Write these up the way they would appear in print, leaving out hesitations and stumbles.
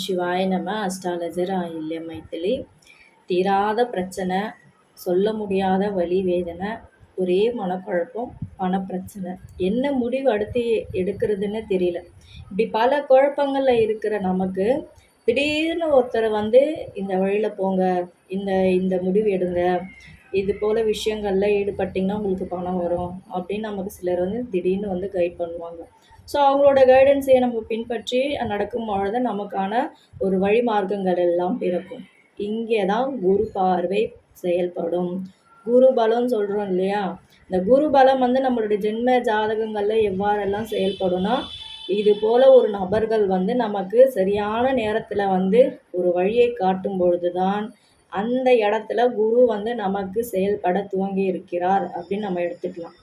சிவாய நம. அஸ்ட்ராலஜர் ஆயில்ய மைத்திலி. தீராத பிரச்சனை, சொல்ல முடியாத வலி வேதனை, ஒரே மனக்குழப்பம், பணப்பிரச்சனை, என்ன முடிவு அடுத்து எடுக்கிறதுன்னு தெரியல. இப்படி பல குழப்பங்களில் இருக்கிற நமக்கு திடீர்னு ஒருத்தர் இந்த வழியில் போங்க, இந்த இந்த முடிவு எடுங்க, இது போல் விஷயங்களில் ஈடுபட்டிங்கன்னா உங்களுக்கு பணம் வரும் அப்படின்னு நமக்கு சிலர் திடீர்னு கைட் பண்ணுவாங்க. ஸோ அவங்களோட கைடன்ஸையை நம்ம பின்பற்றி நடக்கும் பொழுது நமக்கான ஒரு வழிமார்க்கங்கள் எல்லாம் பிறக்கும். இங்கே தான் குரு பார்வை செயல்படும். குரு பலம்னு சொல்கிறோம் இல்லையா? இந்த குரு பலம் நம்மளுடைய ஜென்ம ஜாதகங்களில் எவ்வாறெல்லாம் செயல்படும்னா, இது போல் ஒரு நபர்கள் நமக்கு சரியான நேரத்தில் ஒரு வழியை காட்டும் பொழுது தான் அந்த இடத்துல குரு நமக்கு செயல்பட துவங்கி இருக்கிறார் அப்படின்னு நம்ம எடுத்துக்கலாம்.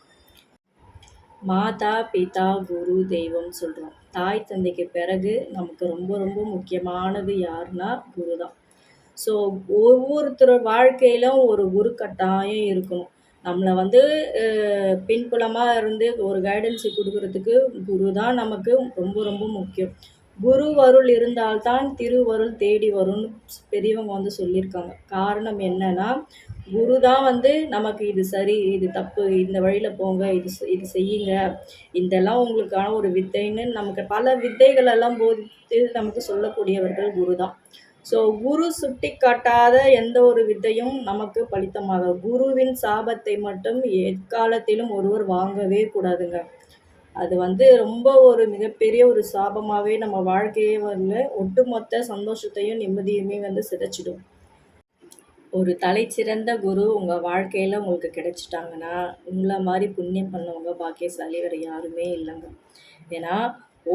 மாதா பிதா குரு தெய்வம் சொல்கிறோம். தாய் தந்தைக்கு பிறகு நமக்கு ரொம்ப ரொம்ப முக்கியமானது யாருன்னா குரு தான். ஸோ ஒவ்வொருத்தர் வாழ்க்கையிலும் ஒரு குரு கட்டாயம் இருக்கணும். நம்மளை பின்புலமாக இருந்து ஒரு கைடன்ஸை கொடுக்கறதுக்கு குரு தான் நமக்கு ரொம்ப ரொம்ப முக்கியம். குருவருள் இருந்தால்தான் திருவருள் தேடி வரும்னு பெரியவங்க சொல்லியிருக்காங்க. காரணம் என்னன்னா, குரு தான் நமக்கு இது சரி, இது தப்பு, இந்த வழியில் போங்க, இது செய்யுங்க, இதெல்லாம் உங்களுக்கான ஒரு வித்தைன்னு நமக்கு பல வித்தைகளெல்லாம் போதித்து நமக்கு சொல்லக்கூடியவர்கள் குரு தான். ஸோ குரு சுட்டி காட்டாத எந்த ஒரு வித்தையும் நமக்கு பலித்தமாக. குருவின் சாபத்தை மட்டும் எக்காலத்திலும் ஒருவர் வாங்கவே கூடாதுங்க. அது ரொம்ப ஒரு மிகப்பெரிய ஒரு சாபமாகவே நம்ம வாழ்க்கையே ஒட்டுமொத்த சந்தோஷத்தையும் நிம்மதியுமே சிதைச்சிடும். ஒரு தலைச்சிறந்த குரு உங்கள் வாழ்க்கையில் உங்களுக்கு கிடைச்சிட்டாங்கன்னா, உங்களை மாதிரி புண்ணியம் பண்ணவங்க பாக்கியசாலி வேறு யாருமே இல்லைங்க. ஏன்னா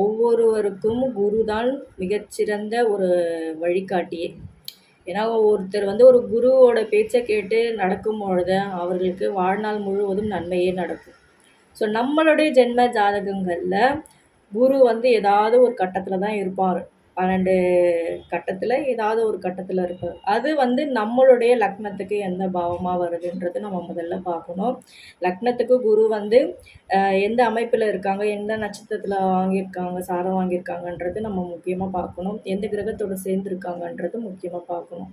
ஒவ்வொருவருக்கும் குரு தான் மிகச்சிறந்த ஒரு வழிகாட்டியே. ஏன்னா ஒருத்தர் ஒரு குருவோட பேச்சை கேட்டு நடக்கும் பொழுது அவர்களுக்கு வாழ்நாள் முழுவதும் நன்மையே நடக்கும். ஸோ நம்மளுடைய ஜென்ம ஜாதகங்களில் குரு ஏதாவது ஒரு கட்டத்தில் தான் இருப்பார். 12 கட்டத்தில் ஏதாவது ஒரு கட்டத்தில் இருப்பார். அது நம்மளுடைய லக்னத்துக்கு எந்த பாவமாக வருதுன்றது நம்ம முதல்ல பார்க்கணும். லக்னத்துக்கு குரு எந்த அமைப்பில் இருக்காங்க, எந்த நட்சத்திரத்தில் வாங்கியிருக்காங்க, சாரம் வாங்கியிருக்காங்கன்றது நம்ம முக்கியமாக பார்க்கணும். எந்த கிரகத்தோடு சேர்ந்துருக்காங்கன்றது முக்கியமாக பார்க்கணும்.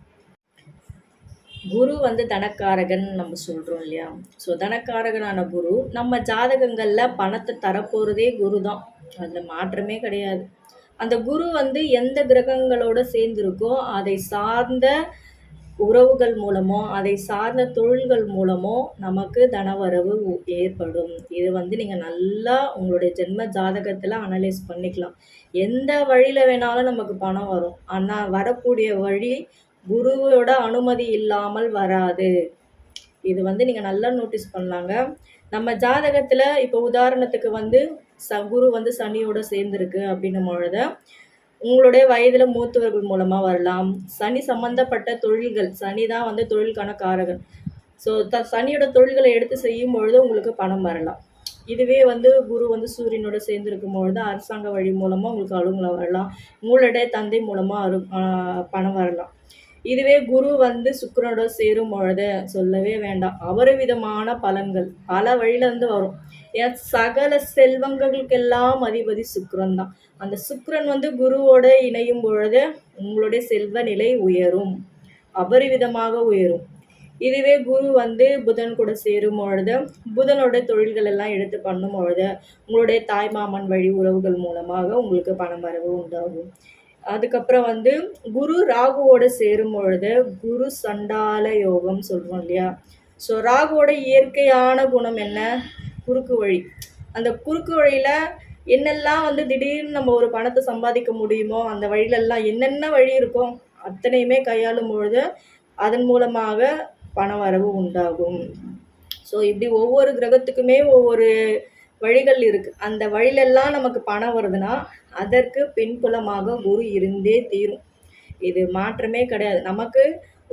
குரு தனக்காரகன் நம்ம சொல்கிறோம் இல்லையா? ஸோ தனக்காரகனான குரு நம்ம ஜாதகங்களில் பணத்தை தரப்போகிறதே குரு தான். அதில் மாற்றமே கிடையாது. அந்த குரு எந்த கிரகங்களோடு சேர்ந்துருக்கோ அதை சார்ந்த உறவுகள் மூலமோ அதை சார்ந்த தொழில்கள் மூலமோ நமக்கு தனவரவு ஏற்படும். இது நீங்கள் நல்லா உங்களுடைய ஜென்ம ஜாதகத்தில் அனலைஸ் பண்ணிக்கலாம். எந்த வழியில் வேணாலும் நமக்கு பணம் வரும். ஆனால் வரக்கூடிய வழி குருவோட அனுமதி இல்லாமல் வராது. இது நீங்கள் நல்லா நோட்டீஸ் பண்ணலாங்க. நம்ம ஜாதகத்தில் இப்போ உதாரணத்துக்கு குரு சனியோட சேர்ந்துருக்கு அப்படின்னும் பொழுது உங்களுடைய வயதில் மூத்தவர்கள் மூலமாக வரலாம். சனி சம்மந்தப்பட்ட தொழில்கள், சனி தான் தொழிலுக்கான காரகன். ஸோ சனியோட தொழில்களை எடுத்து செய்யும் பொழுது உங்களுக்கு பணம் வரலாம். இதுவே குரு சூரியனோட சேர்ந்துருக்கும் பொழுது அரசாங்க வழி மூலமாக உங்களுக்கு அலுவலகம் வரலாம். உங்களுடைய தந்தை மூலமாக பணம் வரலாம். இதுவே குரு சுக்கிரனோட சேரும் பொழுது சொல்லவே வேண்டாம், அபரிவிதமான பலன்கள் பல வழியிலேருந்து வரும். ஏன் சகல செல்வங்களுக்கெல்லாம் அதிபதி சுக்கிரன் தான். அந்த சுக்கிரன் குருவோட இணையும் பொழுது உங்களுடைய செல்வ நிலை உயரும், அபரிவிதமாக உயரும். இதுவே குரு புதன் கூட சேரும் பொழுது புதனோட தொழில்கள் எல்லாம் எடுத்து பண்ணும் பொழுது உங்களுடைய தாய்மாமன் வழி உறவுகள் மூலமாக உங்களுக்கு பணம் வரவு உண்டாகும். அதுக்கப்புறம் குரு ராகுவோட சேரும் பொழுது குரு சண்டால யோகம் சொல்கிறோம் இல்லையா? ஸோ ராகுவோட இயற்கையான குணம் என்ன? குறுக்கு வழி. அந்த குறுக்கு வழியில் என்னெல்லாம் திடீர்னு நம்ம ஒரு பணத்தை சம்பாதிக்க முடியுமோ அந்த வழியிலெல்லாம் என்னென்ன வழி இருக்கோ அத்தனையுமே கையாளும் பொழுது அதன் மூலமாக பண வரவு உண்டாகும். ஸோ இப்படி ஒவ்வொரு கிரகத்துக்குமே ஒவ்வொரு வழிகள் இருக்குது. அந்த வழியிலெல்லாம் நமக்கு பணம் வருதுன்னா அதற்கு பின்புலமாக குரு இருந்தே தீரும். இது மாற்றமே கிடையாது. நமக்கு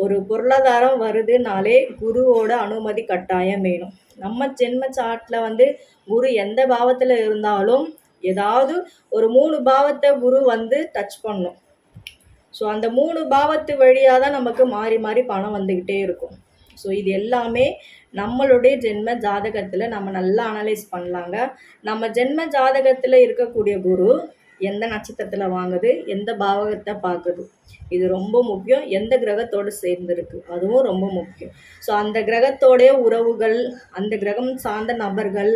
ஒரு பொருளாதாரம் வருதுனாலே குருவோட அனுமதி கட்டாயம் வேணும். நம்ம ஜென்ம சாட்டில் குரு எந்த பாவத்தில் இருந்தாலும் ஏதாவது ஒரு 3 பாவத்தை குரு டச் பண்ணும். ஸோ அந்த 3 பாவத்து வழியாக தான் நமக்கு மாறி மாறி பணம் வந்துக்கிட்டே இருக்கும். ஸோ இது எல்லாமே நம்மளுடைய ஜென்ம ஜாதகத்தில் நம்ம நல்லா அனலைஸ் பண்ணலாங்க. நம்ம ஜென்ம ஜாதகத்தில் இருக்கக்கூடிய குரு எந்த நட்சத்திரத்தில் வாங்குது, எந்த பாவகத்தை பார்க்குது, இது ரொம்ப முக்கியம். எந்த கிரகத்தோடு சேர்ந்துருக்கு அதுவும் ரொம்ப முக்கியம். ஸோ அந்த கிரகத்தோடைய உறவுகள், அந்த கிரகம் சார்ந்த நபர்கள்,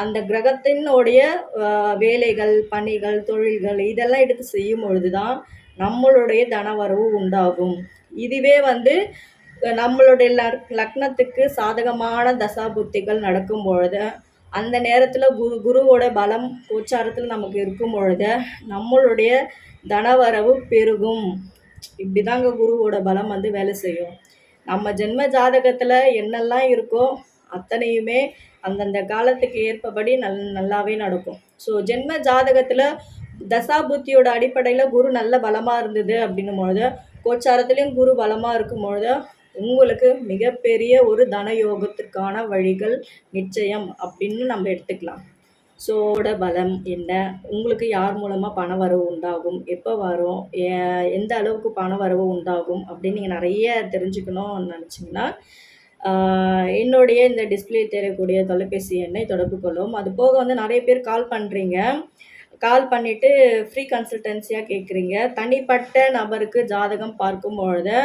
அந்த கிரகத்தினுடைய வேலைகள், பணிகள், தொழில்கள் இதெல்லாம் எடுத்து செய்யும் பொழுது தான் நம்மளுடைய தனவரவு உண்டாகும். இதுவே வந்து நம்மளுடைய லக்னத்துக்கு சாதகமான தசாபுத்திகள் நடக்கும் பொழுது, அந்த நேரத்தில் குருவோட பலம் கோச்சாரத்தில் நமக்கு இருக்கும் பொழுது நம்மளுடைய தனவரவு பெருகும். இப்படி தாங்க குருவோட பலம் வந்து வேலை செய்யும். நம்ம ஜென்ம ஜாதகத்தில் என்னெல்லாம் இருக்கோ அத்தனையுமே அந்தந்த காலத்துக்கு ஏற்பபடி நல்லாவே நடக்கும். ஸோ ஜென்ம ஜாதகத்தில் தசாபுத்தியோட அடிப்படையில் குரு நல்ல பலமாக இருந்தது அப்படின்னும் பொழுது, கோச்சாரத்துலேயும் குரு பலமாக இருக்கும் பொழுது உங்களுக்கு மிகப்பெரிய ஒரு தனயோகத்திற்கான வழிகள் நிச்சயம் அப்படின்னு நம்ம எடுத்துக்கலாம். ஸோ பலம் என்ன, உங்களுக்கு யார் மூலமாக பண வரவு உண்டாகும், எப்போ வரும், எந்த அளவுக்கு பண வரவு உண்டாகும் அப்படின்னு நீங்கள் நிறைய தெரிஞ்சுக்கணும்னு நினச்சிங்கன்னா என்னுடைய இந்த டிஸ்பிளே தெரியக்கூடிய தொலைபேசி எண்ணை தொடர்பு கொள்ளும். அது போக வந்து நிறைய பேர் கால் பண்ணுறீங்க. கால் பண்ணிவிட்டு ஃப்ரீ கன்சல்டன்சியாக கேட்குறீங்க. தனிப்பட்ட நபருக்கு ஜாதகம் பார்க்கும் பொழுது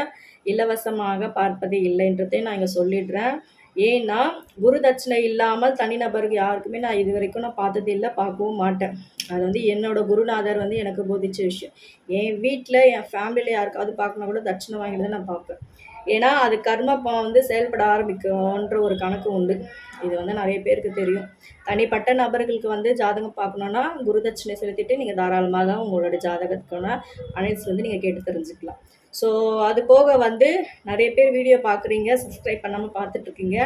இலவசமாக பார்ப்பது இல்லைன்றதை நான் இங்கே சொல்லிடுறேன். ஏன்னா குரு தட்சிணை இல்லாமல் தனிநபருக்கு யாருக்குமே நான் இது வரைக்கும் நான் பார்த்தது இல்லை, பார்க்கவும் மாட்டேன். அது வந்து என்னோடய குருநாதர் வந்து எனக்கு போதிச்ச விஷயம். என் வீட்டில் என் ஃபேமிலியில் யாருக்காவது பார்க்கணும் கூட தட்சிணை வாங்கிட்டு தான் நான் பார்ப்பேன். ஏன்னா அது கர்ம வந்து செயல்பட ஆரம்பிக்கும்ன்ற ஒரு கணக்கு உண்டு. இது வந்து நிறைய பேருக்கு தெரியும். தனிப்பட்ட நபர்களுக்கு வந்து ஜாதகம் பார்க்கணுன்னா குருதட்சிணை செலுத்திட்டு நீங்கள் தாராளமாக உங்களோட ஜாதகத்துக்கான அனைத்து வந்து நீங்கள் கேட்டு தெரிஞ்சுக்கலாம். ஸோ அது போக வந்து நிறைய பேர் வீடியோ பார்க்குறீங்க, சப்ஸ்கிரைப் பண்ணாமல் பார்த்துட்ருக்கீங்க.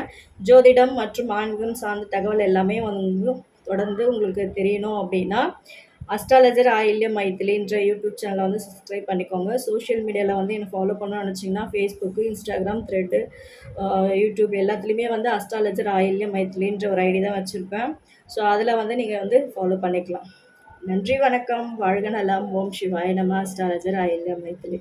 ஜோதிடம் மற்றும் ஆன்மீகம் சார்ந்த தகவல் எல்லாமே வந்து தொடர்ந்து உங்களுக்கு தெரியணும் அப்படின்னா அஸ்ட்ராலஜர் ஆயில்ய மைத்திலின்ற யூடியூப் சேனலை வந்து சப்ஸ்கிரைப் பண்ணிக்கோங்க. சோஷியல் மீடியாவில் வந்து என்னை ஃபாலோ பண்ணணும்னு நினச்சிங்கன்னா ஃபேஸ்புக்கு, இன்ஸ்டாகிராம், த்ரெட்டு, யூடியூப் எல்லாத்துலேயுமே வந்து அஸ்ட்ராலஜர் ஆயில்ய மைத்திலின்ற ஒரு ஐடி தான் வச்சுருப்பேன். ஸோ அதில் வந்து நீங்கள் வந்து ஃபாலோ பண்ணிக்கலாம். நன்றி, வணக்கம், வாழ்க நலம். ஓம் சிவாய நம. அஸ்ட்ராலஜர் ஆயில்ய மைத்திலி.